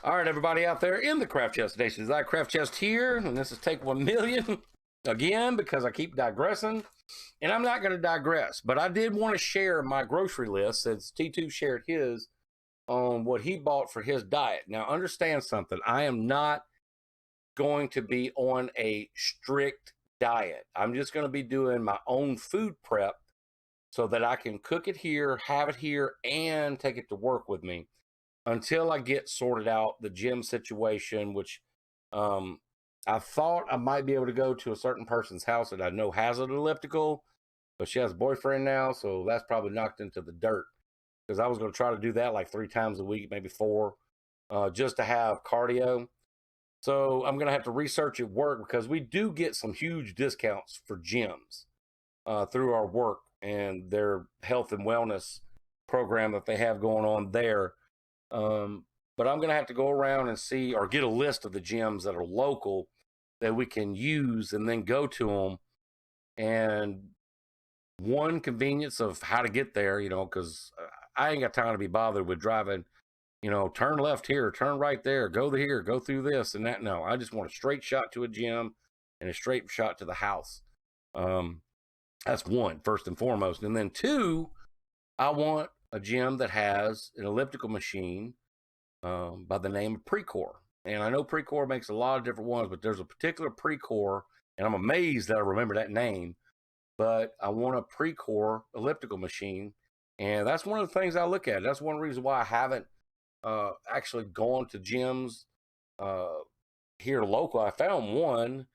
All right, everybody out there in the CraftChest Nation, it's CraftChest here, and this is take 1 million again because I keep digressing, and I'm not going to digress, but I did want to share my grocery list since T2 shared his on what he bought for his diet. Now, understand something. I am not going to be on a strict diet. I'm just going to be doing my own food prep so that I can cook it here, have it here, and take it to work with me until I get sorted out the gym situation, which I thought I might be able to go to a certain person's house that I know has an elliptical, but she has a boyfriend now, so that's probably knocked into the dirt because I was going to try to do that like 3 times a week, maybe 4, just to have cardio. So I'm going to have to research at work because we do get some huge discounts for gyms through our work and their health and wellness program that they have going on there. But I'm going to have to go around and see or get a list of the gyms that are local that we can use and then go to them. And one convenience of how to get there, because I ain't got time to be bothered with driving, turn left here, turn right there, go here, go through this and that. No, I just want a straight shot to a gym and a straight shot to the house. That's one, first and foremost. And then 2, I want a gym that has an elliptical machine by the name of Precor. And I know Precor makes a lot of different ones, but there's a particular Precor, and I'm amazed that I remember that name, but I want a Precor elliptical machine. And that's one of the things I look at. That's one reason why I haven't actually gone to gyms here local. I found one,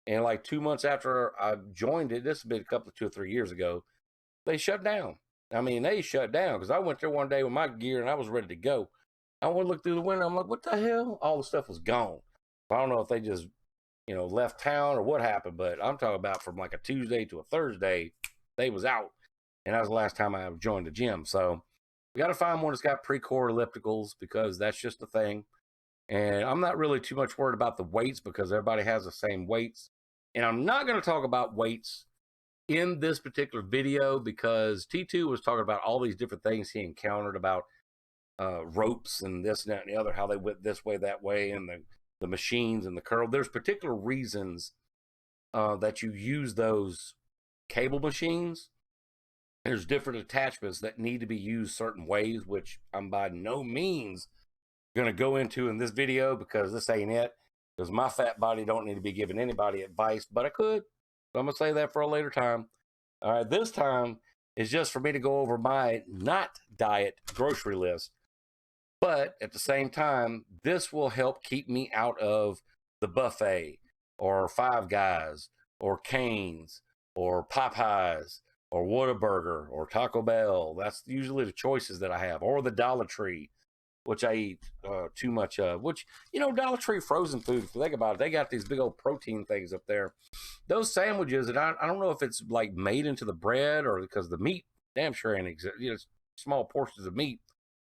and like 2 months after I joined it, this has been a couple of 2 or 3 years ago, they shut down. I mean, they shut down because I went there one day with my gear and I was ready to go. I went to look through the window. I'm like, what the hell? All the stuff was gone. I don't know if they just, left town or what happened, but I'm talking about from like a Tuesday to a Thursday, they was out. And that was the last time I joined the gym. So we got to find one that's got Precor ellipticals because that's just the thing. And I'm not really too much worried about the weights because everybody has the same weights. And I'm not going to talk about weights in this particular video because T2 was talking about all these different things he encountered about ropes and this and that and the other, how they went this way, that way, and the machines and the curl. There's particular reasons that you use those cable machines. There's different attachments that need to be used certain ways, which I'm by no means going to go into in this video because this ain't it. Because my fat body don't need to be giving anybody advice, but I could. So I'm going to say that for a later time. All right, this time is just for me to go over my not diet grocery list. But at the same time, this will help keep me out of the buffet or Five Guys or Cane's or Popeyes or Whataburger or Taco Bell. That's usually the choices that I have. Or the Dollar Tree, which I eat too much of, which, Dollar Tree frozen food, if you think about it, they got these big old protein things up there. Those sandwiches, and I don't know if it's like made into the bread or because the meat damn sure ain't small portions of meat.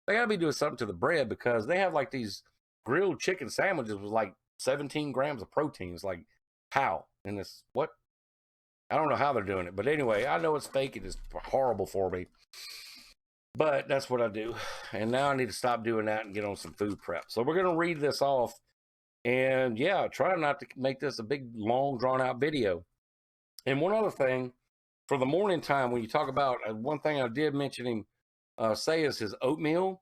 They got to be doing something to the bread because they have like these grilled chicken sandwiches with like 17 grams of protein. It's like, how? And it's what? I don't know how they're doing it. But anyway, I know it's fake. It is horrible for me. But that's what I do. And now I need to stop doing that and get on some food prep. So we're going to read this off. And yeah, try not to make this a big, long, drawn-out video. And one other thing, for the morning time, when you talk about, one thing I did mention him say is his oatmeal.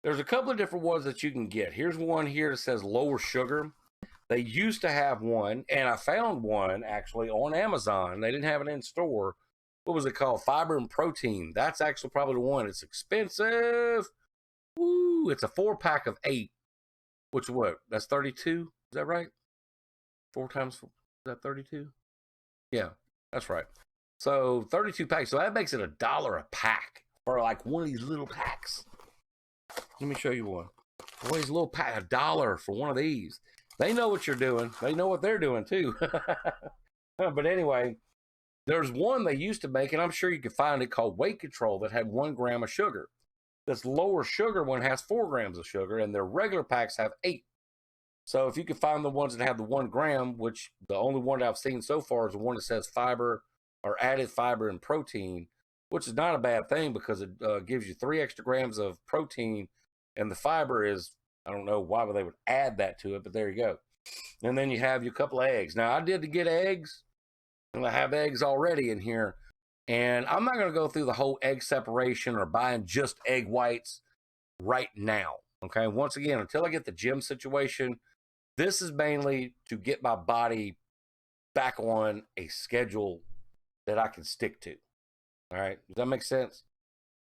There's a couple of different ones that you can get. Here's one here that says lower sugar. They used to have one, and I found one actually on Amazon. They didn't have it in store. What was it called? Fiber and protein. That's actually probably the one. It's expensive. Woo! It's a 4-pack of 8. Which what? That's 32. Is that right? 4 times 4. Is that 32? Yeah, that's right. So 32 packs. So that makes it $1 a pack for like one of these little packs. Let me show you one. One of these little pack, $1 for one of these. They know what you're doing. They know what they're doing too. But anyway, there's one they used to make, and I'm sure you can find it, called Weight Control, that had 1 gram of sugar. This lower sugar one has 4 grams of sugar, and their regular packs have 8. So if you can find the ones that have the 1 gram, which the only one that I've seen so far is the one that says fiber or added fiber and protein, which is not a bad thing because it gives you 3 extra grams of protein, and the fiber is I don't know why they would add that to it, but there you go. And then you have your couple of eggs. Now, I did get eggs, and I have eggs already in here. And I'm not going to go through the whole egg separation or buying just egg whites right now. Okay. Once again, until I get the gym situation, this is mainly to get my body back on a schedule that I can stick to. All right. Does that make sense?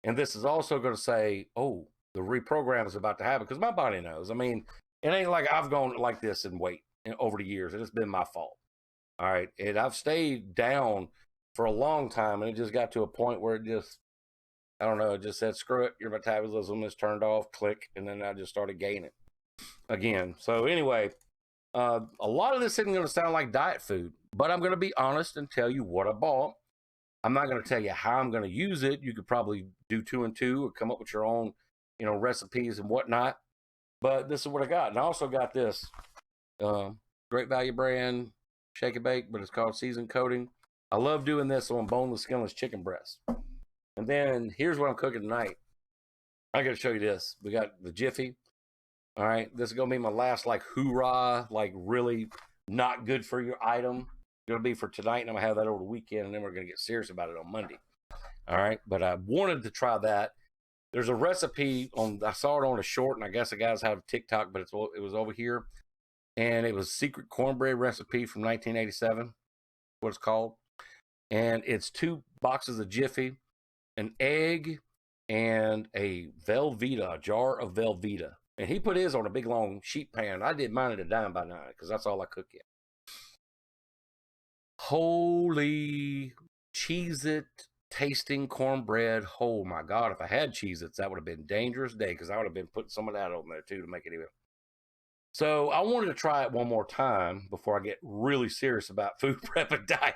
And this is also going to say, oh, the reprogram is about to happen because my body knows. I mean, it ain't like I've gone like this in weight over the years. It's been my fault. All right. And I've stayed down for a long time, and it just got to a point where it just, I don't know, it just said, screw it, your metabolism is turned off, click, and then I just started gaining again. So anyway, a lot of this isn't going to sound like diet food, but I'm going to be honest and tell you what I bought. I'm not going to tell you how I'm going to use it. You could probably do 2 and 2 or come up with your own, recipes and whatnot. But this is what I got. And I also got this Great Value brand Shake and Bake, but it's called seasoned coating. I love doing this on boneless, skinless chicken breast. And then here's what I'm cooking tonight. I got to show you this. We got the Jiffy. All right. This is going to be my last, hoorah, really not good for your item. It's going to be for tonight, and I'm going to have that over the weekend, and then we're going to get serious about it on Monday. All right. But I wanted to try that. There's a recipe I saw it on a short, and I guess the guys have TikTok, but it was over here. And it was secret cornbread recipe from 1987, what it's called. And it's 2 boxes of Jiffy, an egg, and a jar of Velveeta. And he put his on a big long sheet pan. I did mine at a dime by 9 because that's all I cook in. Holy Cheez-It tasting cornbread. Oh my God, if I had Cheez-Its, that would have been a dangerous day because I would have been putting some of that on there too to make it even. So I wanted to try it one more time before I get really serious about food prep and diet.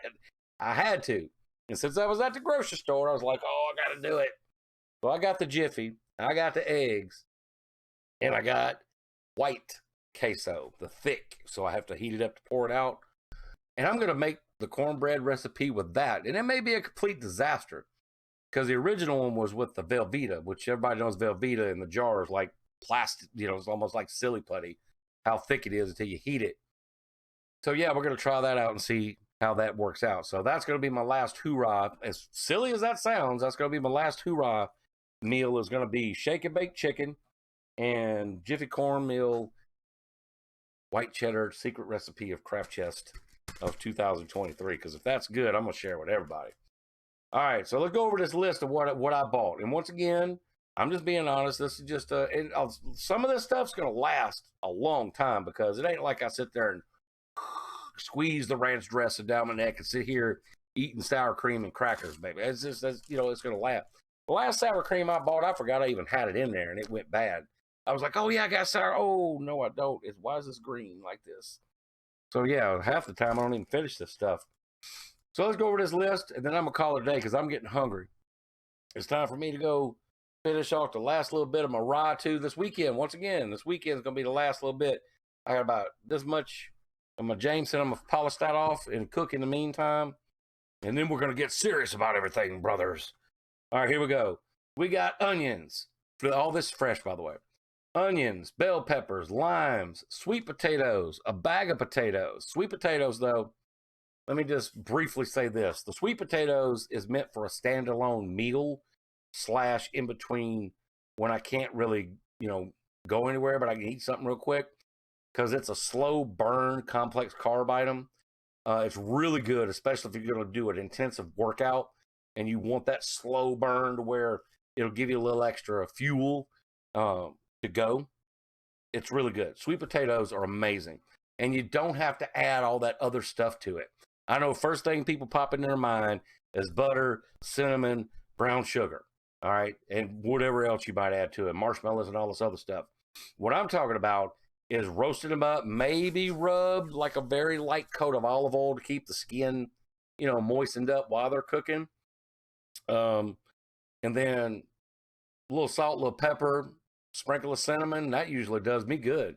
I had to. And since I was at the grocery store, I was like, oh, I got to do it. So I got the Jiffy, I got the eggs, and I got white queso, the thick. So I have to heat it up to pour it out. And I'm going to make the cornbread recipe with that. And it may be a complete disaster because the original one was with the Velveeta, which everybody knows Velveeta in the jar is like plastic, it's almost like silly putty, how thick it is until you heat it. So yeah, we're going to try that out and see how that works out. So that's going to be my last hoorah. As silly as that sounds, that's going to be my last hoorah meal is going to be shake and bake chicken and Jiffy cornmeal, white cheddar, secret recipe of CraftChest of 2023. Because if that's good, I'm going to share it with everybody. All right, so let's go over this list of what I bought. And once again, I'm just being honest. This is just some of this stuff's going to last a long time because it ain't like I sit there and squeeze the ranch dressing down my neck and sit here eating sour cream and crackers, baby. It's just, it's going to last. The last sour cream I bought, I forgot I even had it in there, and it went bad. I was like, oh, yeah, I got sour. Oh, no, I don't. Why is this green like this? So, yeah, half the time I don't even finish this stuff. So let's go over this list, and then I'm going to call it a day because I'm getting hungry. It's time for me to go finish off the last little bit of my rye, too, this weekend. Once again, this weekend is going to be the last little bit. I got about this much of my Jameson. I'm going to polish that off and cook in the meantime. And then we're going to get serious about everything, brothers. All right, here we go. We got onions. All this is fresh, by the way. Onions, bell peppers, limes, sweet potatoes, a bag of potatoes. Sweet potatoes, though, let me just briefly say this. The sweet potatoes is meant for a standalone meal / in between when I can't really, go anywhere, but I can eat something real quick because it's a slow burn complex carb item. It's really good, especially if you're going to do an intensive workout and you want that slow burn to where it'll give you a little extra fuel to go. It's really good. Sweet potatoes are amazing. And you don't have to add all that other stuff to it. I know first thing people pop in their mind is butter, cinnamon, brown sugar. All right. And whatever else you might add to it, marshmallows and all this other stuff. What I'm talking about is roasting them up, maybe rubbed like a very light coat of olive oil to keep the skin, moistened up while they're cooking. And then a little salt, a little pepper, sprinkle of cinnamon. That usually does me good.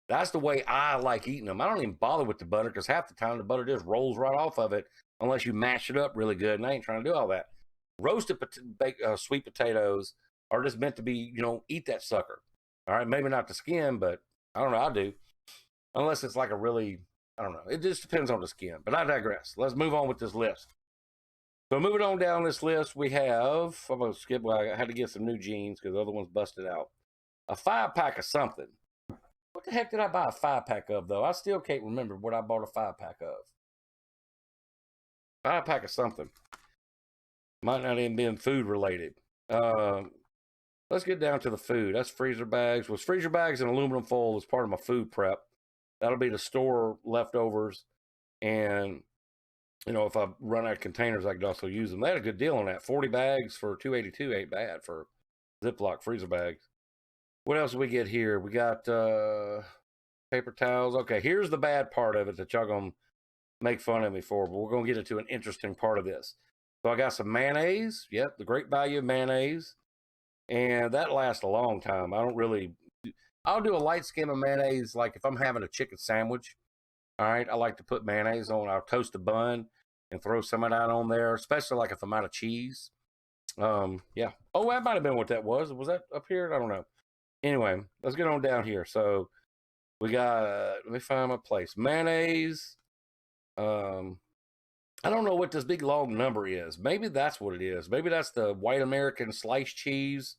That's the way I like eating them. I don't even bother with the butter because half the time the butter just rolls right off of it unless you mash it up really good. And I ain't trying to do all that. Roasted sweet potatoes are just meant to be, eat that sucker. All right, maybe not the skin, but I don't know. I do, unless it's like a really, I don't know. It just depends on the skin. But I digress. Let's move on with this list. So moving on down this list, we have. I'm gonna skip. Well, I had to get some new jeans because the other ones busted out. A 5-pack of something. What the heck did I buy a 5-pack of though? I still can't remember what I bought a 5-pack of. 5-pack of something. Might not even been food related. Let's get down to the food. That's freezer bags. Was freezer bags and aluminum foil as part of my food prep. That'll be the store leftovers. And, you know, if I run out of containers, I could also use them. They had a good deal on that. 40 bags for $2.82 ain't bad for Ziploc freezer bags. What else do we get here? We got paper towels. Okay, here's the bad part of it that y'all going to make fun of me for, but we're going to get into an interesting part of this. So I got some mayonnaise. Yep, the great value of mayonnaise. And that lasts a long time. I'll do a light skim of mayonnaise, like if I'm having a chicken sandwich. All right, I like to put mayonnaise on. I'll toast a bun and throw some of that on there, especially like if I'm out of cheese. Yeah. Oh, that might have been what that was. Was that up here? I don't know. Anyway, let's get on down here. So we got, let me find my place. Mayonnaise. I don't know what this big long number is. Maybe that's what it is. Maybe that's the white American sliced cheese,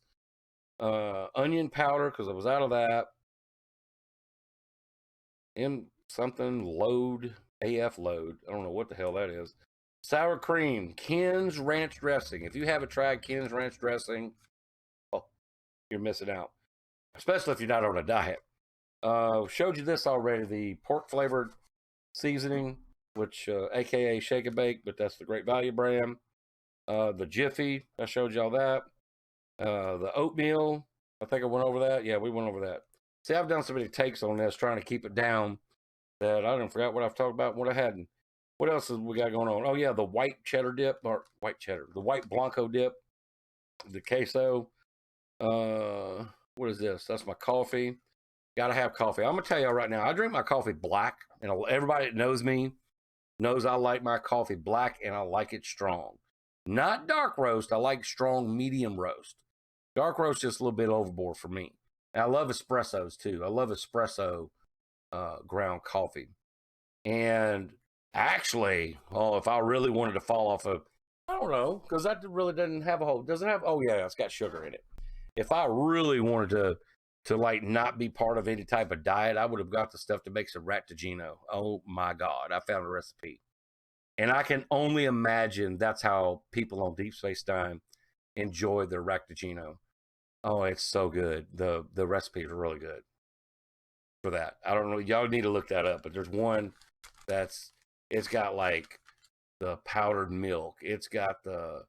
onion powder, because I was out of that. M something load, AF load. I don't know what the hell that is. Sour cream, Ken's ranch dressing. If you haven't tried Ken's ranch dressing, oh, you're missing out. Especially if you're not on a diet. Showed you this already, the pork flavored seasoning, which aka Shake and Bake, but that's the Great Value brand. The Jiffy, I showed y'all that. The oatmeal, I think I went over that. Yeah, we went over that. See, I've done so many takes on this, trying to keep it down, that I don't forget what I've talked about, what I hadn't. What else have we got going on? Oh yeah, the white cheddar dip, or white cheddar, the white Blanco dip, the queso. What is this? That's my coffee. Gotta have coffee. I'm gonna tell y'all right now, I drink my coffee black, and everybody that knows me knows I like my coffee black, and I like it strong. Not dark roast. I like strong medium roast. Dark roast just a little bit overboard for me. And I love espressos too. I love espresso ground coffee. And actually, if I really wanted to fall off of, I don't know, because that really doesn't have a whole. Does it have? Oh yeah, it's got sugar in it. If I really wanted to like not be part of any type of diet, I would have got the stuff to make some Rattagino. Oh my God, I found a recipe. And I can only imagine that's how people on Deep Space Time enjoy their Rattagino. Oh, it's so good. The recipe is really good for that. I don't know. Y'all need to look that up, but there's one it's got like the powdered milk. It's got the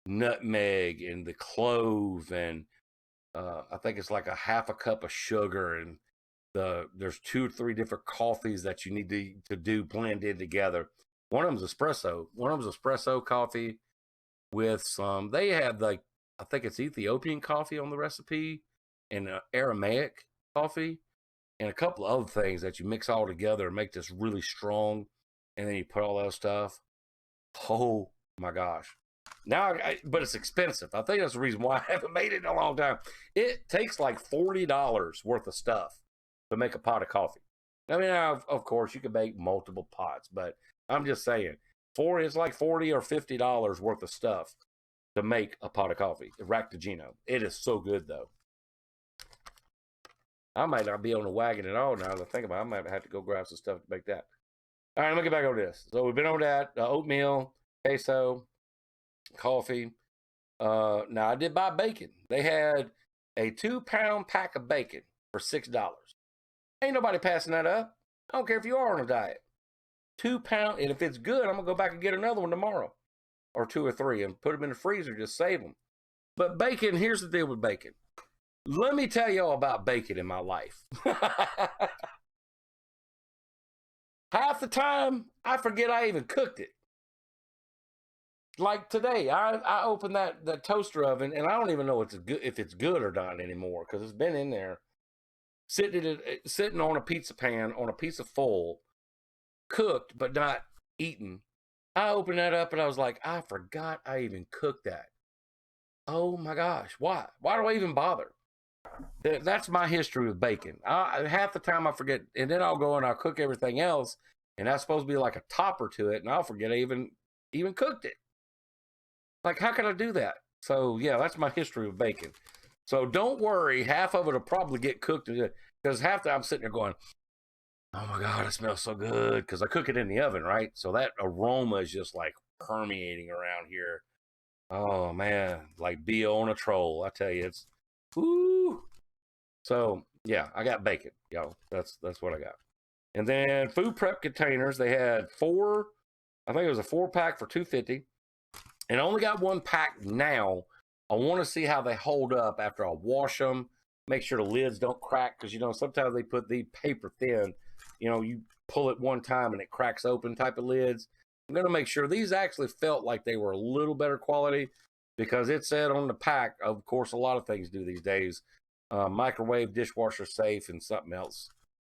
nutmeg and the clove, and I think it's like a half a cup of sugar, and there's 2 or 3 different coffees that you need to do blended together. One of them's espresso. One of them's espresso coffee with some. They have like, I think it's Ethiopian coffee on the recipe, and Aramaic coffee, and a couple of other things that you mix all together and make this really strong, and then you put all that stuff. Oh my gosh! Now, but it's expensive. I think that's the reason why I haven't made it in a long time. It takes like $40 worth of stuff to make a pot of coffee. I mean, of course, you can make multiple pots, but I'm just saying, it's like $40 or $50 worth of stuff to make a pot of coffee. Rattagino. It is so good, though. I might not be on the wagon at all now that I think about it. I might have to go grab some stuff to make that. All right, let me get back on this. So we've been on that. Oatmeal, queso, coffee. Now, I did buy bacon. They had a 2-pound pack of bacon for $6. Ain't nobody passing that up. I don't care if you are on a diet. 2 pound, and if it's good, I'm gonna go back and get another one tomorrow, or 2 or 3, and put them in the freezer. Just save them. But bacon, here's the deal with bacon. Let me tell y'all about bacon in my life. Half the time, I forget I even cooked it. Like today, I opened that toaster oven, and I don't even know if it's good or not anymore, because it's been in there, sitting on a pizza pan on a piece of foil, cooked but not eaten. I opened that up and I was like, I forgot I even cooked that. Oh my gosh, why do I even bother? That's my history with bacon. Half the time I forget, and then I'll go and I'll cook everything else, and that's supposed to be like a topper to it, and I'll forget I even cooked it. Like, how can I do that? So yeah, that's my history with bacon. So don't worry, half of it will probably get cooked because half the time I'm sitting there going, "Oh my god, it smells so good," because I cook it in the oven, right? So that aroma is just like permeating around here. Oh man, like bee on a troll. I tell you, it's whoo. So yeah, I got bacon, yo. That's what I got. And then food prep containers. They had four. I think it was a 4-pack for $2.50, and I only got 1 pack now. I want to see how they hold up after I wash them. Make sure the lids don't crack because sometimes they put the paper thin. You pull it one time and it cracks open type of lids. I'm gonna make sure these actually felt like they were a little better quality because it said on the pack. Of course, a lot of things do these days. Microwave, dishwasher safe, and something else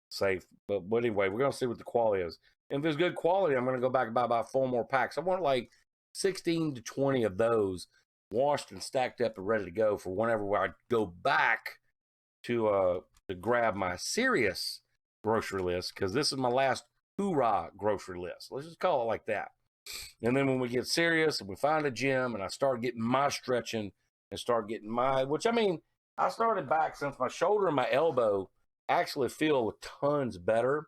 safe. But anyway, we're gonna see what the quality is. And if it's good quality, I'm gonna go back and buy about 4 more packs. I want like 16 to 20 of those washed and stacked up and ready to go for whenever I go back to grab my serious grocery list, because this is my last hoorah grocery list. Let's just call it like that. And then when we get serious and we find a gym and I start getting my stretching and start getting which I mean, I started back since my shoulder and my elbow actually feel tons better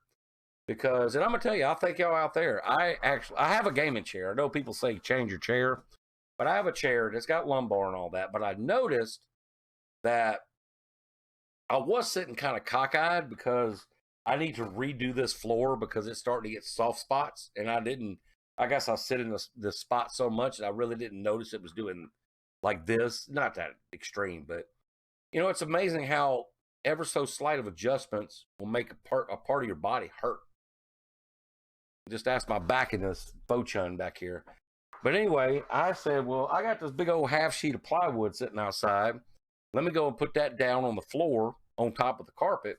because, and I'm gonna tell you, I'll take y'all out there. I have a gaming chair. I know people say change your chair, but I have a chair that's got lumbar and all that. But I noticed that I was sitting kind of cockeyed because I need to redo this floor because it's starting to get soft spots, and I guess I sit in this spot so much that I really didn't notice it was doing like this. Not that extreme, but it's amazing how ever so slight of adjustments will make a part of your body hurt. Just ask my back in this Bo-chun back here. But anyway, I said, well, I got this big old half sheet of plywood sitting outside. Let me go and put that down on the floor on top of the carpet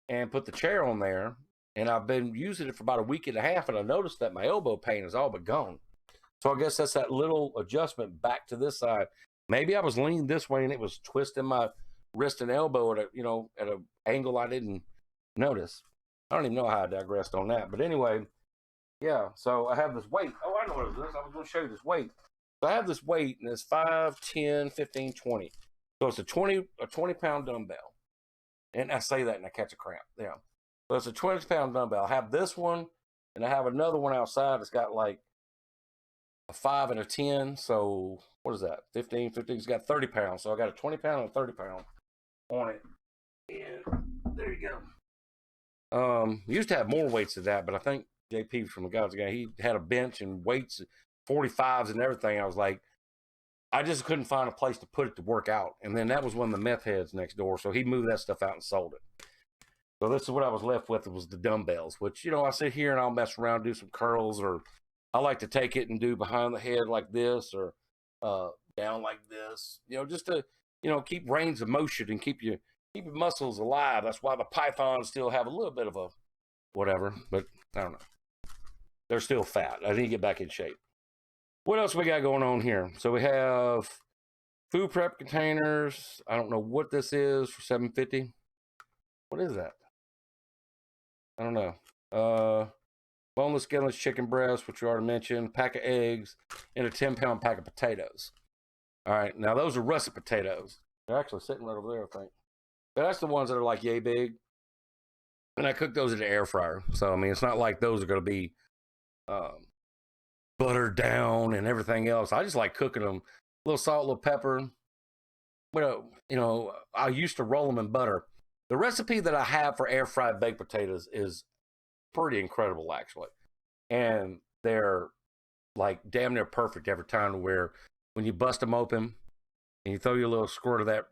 and put the chair on there. And I've been using it for about a week and a half, and I noticed that my elbow pain is all but gone. So I guess that's that little adjustment back to this side. Maybe I was leaning this way and it was twisting my wrist and elbow at an angle I didn't notice. I don't even know how I digressed on that. But anyway, yeah, so I have this weight. Oh, I know what it is. I was going to show you this weight. So I have this weight, and it's 5, 10, 15, 20. So it's a 20-pound dumbbell. And I say that and I catch a cramp. Yeah. So it's a 20-pound dumbbell. I have this one, and I have another one outside. It's got like a 5 and a 10. So what is that? 15. It's got 30 pounds. So I got a 20-pound and a 30-pound on it. And there you go. Used to have more weights than that, but I think JP from the God's Guy, he had a bench and weights, 45s and everything. I was like, I just couldn't find a place to put it to work out. And then that was one of the meth heads next door. So he moved that stuff out and sold it. So this is what I was left with. It was the dumbbells, which, I sit here and I'll mess around, do some curls, or I like to take it and do behind the head like this, or down like this, just to, keep range of motion and keep your muscles alive. That's why the pythons still have a little bit of a whatever, but I don't know. They're still fat. I need to get back in shape. What else we got going on here? So we have food prep containers. I don't know what this is for $7.50. What is that? I don't know. Boneless, skinless chicken breast, which you already mentioned, pack of eggs, and a 10-pound pack of potatoes. All right, now those are russet potatoes. They're actually sitting right over there, I think. But that's the ones that are like yay big. And I cook those in the air fryer. So, I mean, it's not like those are going to be buttered down and everything else. I just like cooking them. A little salt, a little pepper. I used to roll them in butter. The recipe that I have for air fried baked potatoes is pretty incredible, actually. And they're like damn near perfect every time, to where when you bust them open and you throw your little squirt of that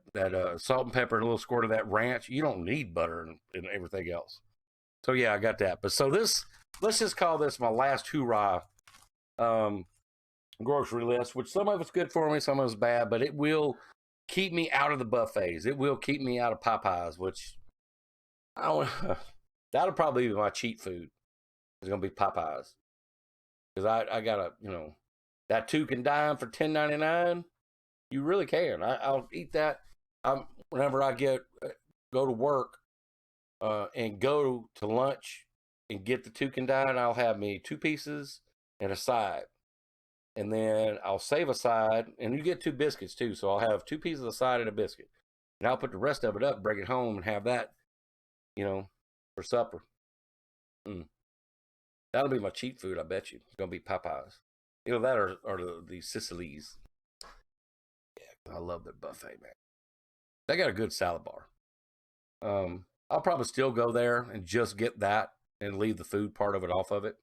salt and pepper and a little squirt of that ranch, you don't need butter and everything else. So yeah, I got that. But so let's just call this my last hoorah grocery list, which some of it's good for me, some of it's bad, but it will keep me out of the buffets. It will keep me out of Popeyes, which that'll probably be my cheat food. It's gonna be Popeyes, because I gotta, that 2 can dime for $10.99. You really can. I'll eat that. whenever I go to work and go to lunch and get the toucan dine, I'll have me 2 pieces and a side. And then I'll save a side, and you get 2 biscuits too. So I'll have 2 pieces of a side and a biscuit. And I'll put the rest of it up, bring it home, and have that, for supper. That'll be my cheat food, I bet you. It's going to be Popeyes. That or the Sicily's. Yeah, I love their buffet, man. They got a good salad bar. I'll probably still go there and just get that and leave the food part of it off of it.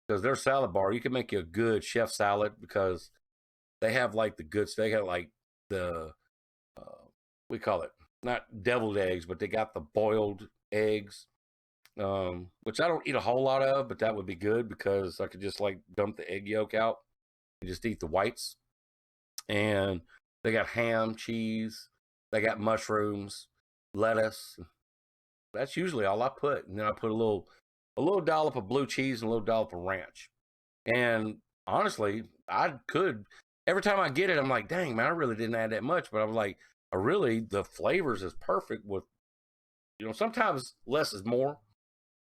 Because their salad bar, you can make you a good chef salad because they have like the good stuff. They got like the, we call it, not deviled eggs, but they got the boiled eggs, which I don't eat a whole lot of, but that would be good because I could just like dump the egg yolk out and just eat the whites. And they got ham, cheese, they got mushrooms, lettuce. That's usually all I put. And then I put a little dollop of blue cheese and a little dollop of ranch. And honestly, every time I get it, I'm like, dang, man, I really didn't add that much. But I'm like, the flavors is perfect with, sometimes less is more.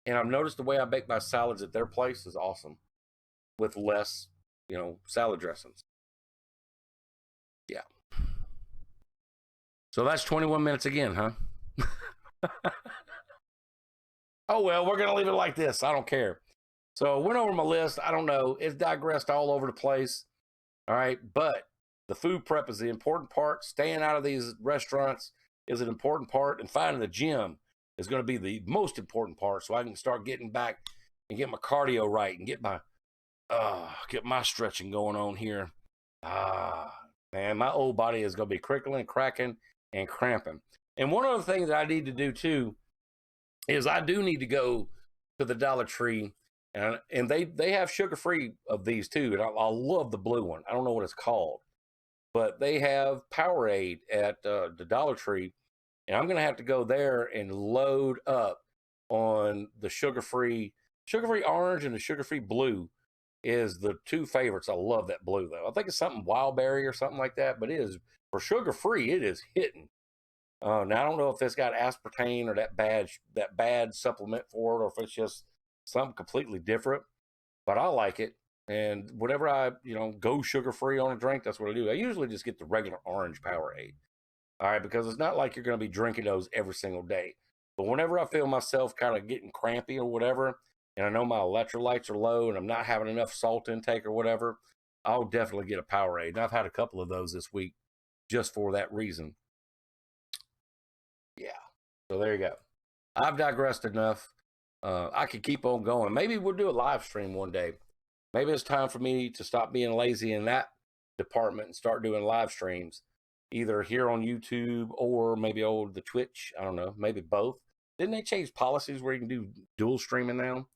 And I've noticed the way I bake my salads at their place is awesome with less, salad dressings. Yeah. So that's 21 minutes again, huh? Oh, well, we're going to leave it like this. I don't care. So went over my list. I don't know. It's digressed all over the place. All right. But the food prep is the important part. Staying out of these restaurants is an important part. And finding the gym is going to be the most important part. So I can start getting back and get my cardio right and get my stretching going on here. Man, my old body is going to be crickling, cracking, and cramping. And one other thing that I need to do too is I do need to go to the Dollar Tree, and they have sugar-free of these too, and I love the blue one. I don't know what it's called, but they have Powerade at the Dollar Tree, and I'm going to have to go there and load up on the sugar-free orange and the sugar-free blue is the 2 favorites. I love that blue, though. I think it's something wild berry or something like that, but it is, for sugar-free, it is hitting. Now, I don't know if it's got aspartame or that bad supplement for it, or if it's just something completely different, but I like it. And whenever I, go sugar-free on a drink, that's what I do. I usually just get the regular orange Powerade. All right, because it's not like you're going to be drinking those every single day. But whenever I feel myself kind of getting crampy or whatever, and I know my electrolytes are low and I'm not having enough salt intake or whatever, I'll definitely get a Powerade. And I've had a couple of those this week just for that reason. Yeah, so there you go. I've digressed enough. I could keep on going. Maybe we'll do a live stream one day. Maybe it's time for me to stop being lazy in that department and start doing live streams, either here on YouTube or maybe the Twitch. I don't know, maybe both. Didn't they change policies where you can do dual streaming now?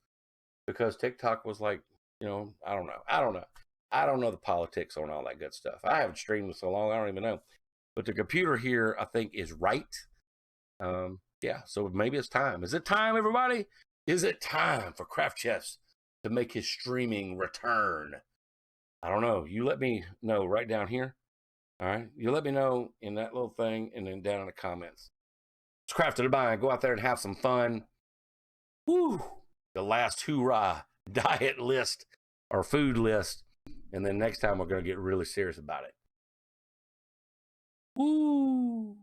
Because TikTok was like, I don't know. I don't know the politics on all that good stuff. I haven't streamed in so long, I don't even know. But the computer here, I think, is right. Yeah, so maybe it's time. Is it time, everybody? Is it time for CraftChest to make his streaming return? I don't know. You let me know right down here. All right. You let me know in that little thing and then down in the comments. It's Crafted to Bind. Go out there and have some fun. Woo! The last hoorah diet list or food list. And then next time we're going to get really serious about it. Woo!